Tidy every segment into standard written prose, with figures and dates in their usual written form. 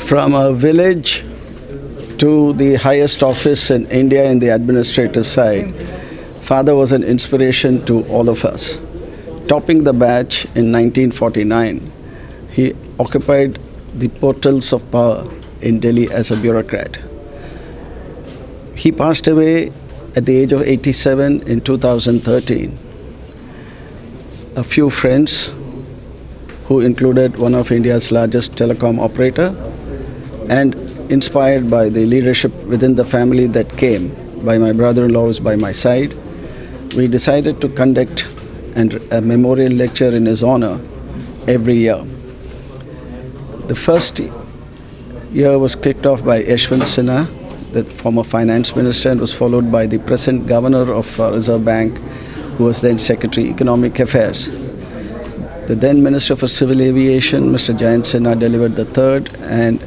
From a village to the highest office in India in the administrative side, father was an inspiration to all of us. Topping the batch in 1949, he occupied the portals of power in Delhi as a bureaucrat. He passed away at the age of 87 in 2013. A few friends, who included one of India's largest telecom operator, and inspired by the leadership within the family that came by my brother-in-laws by my side, we decided to conduct a memorial lecture in his honor every year. The first year was kicked off by Yashwant Sinha, the former finance minister, and was followed by the present governor of Reserve Bank, who was then Secretary Economic Affairs. The then Minister for Civil Aviation, Mr. Jayant Sinha, delivered the third, and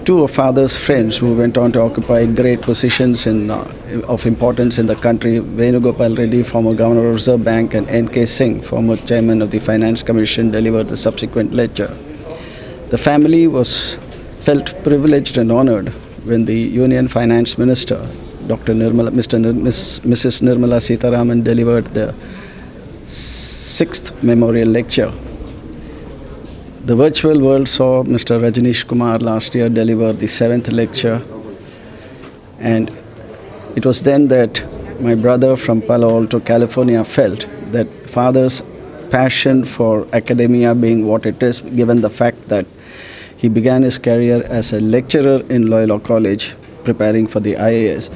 two of father's friends who went on to occupy great positions of importance in the country, Venugopal Reddy, former governor of Reserve Bank, and N.K. Singh, former chairman of the Finance Commission, delivered the subsequent lecture. The family felt privileged and honored when the Union Finance Minister, Mrs. Nirmala Sitharaman, delivered the sixth memorial lecture. The virtual world saw Mr. Rajneesh Kumar last year deliver the seventh lecture, and it was then that my brother from Palo Alto, California, felt that father's passion for academia being what it is, given the fact that he began his career as a lecturer in Loyola College preparing for the IAS,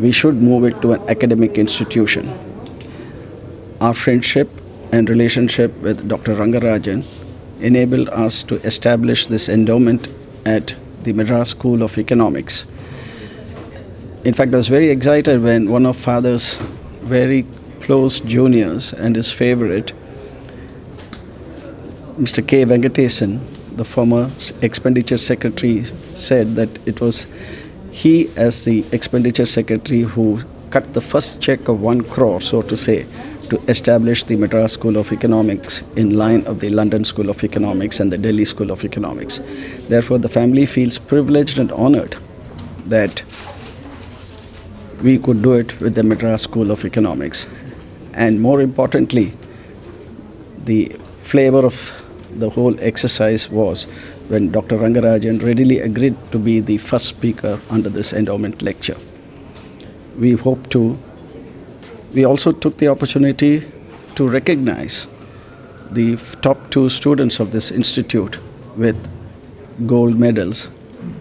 we should move it to an academic institution. Our friendship and relationship with Dr. Rangarajan enabled us to establish this endowment at the Madras School of Economics. In fact, I was very excited when one of father's very close juniors and his favorite, Mr. K. Venkatesan, the former expenditure secretary, said that it was he, as the expenditure secretary, who cut the first check of 1 crore, so to say, to establish the Madras School of Economics in line of the London School of Economics and the Delhi School of Economics. Therefore, the family feels privileged and honored that we could do it with the Madras School of Economics. And more importantly, the flavor of the whole exercise was when Dr. Rangarajan readily agreed to be the first speaker under this endowment lecture. We also took the opportunity to recognize the top 2 students of this institute with gold medals.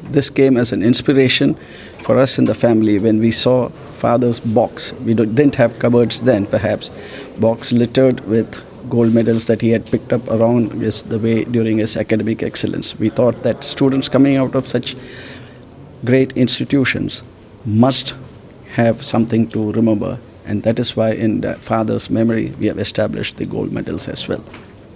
This came as an inspiration for us in the family when we saw father's box. We didn't have cupboards then, perhaps, box littered with gold medals that he had picked up around the way during his academic excellence. We thought that students coming out of such great institutions must have something to remember, and that is why in the father's memory we have established the gold medals as well.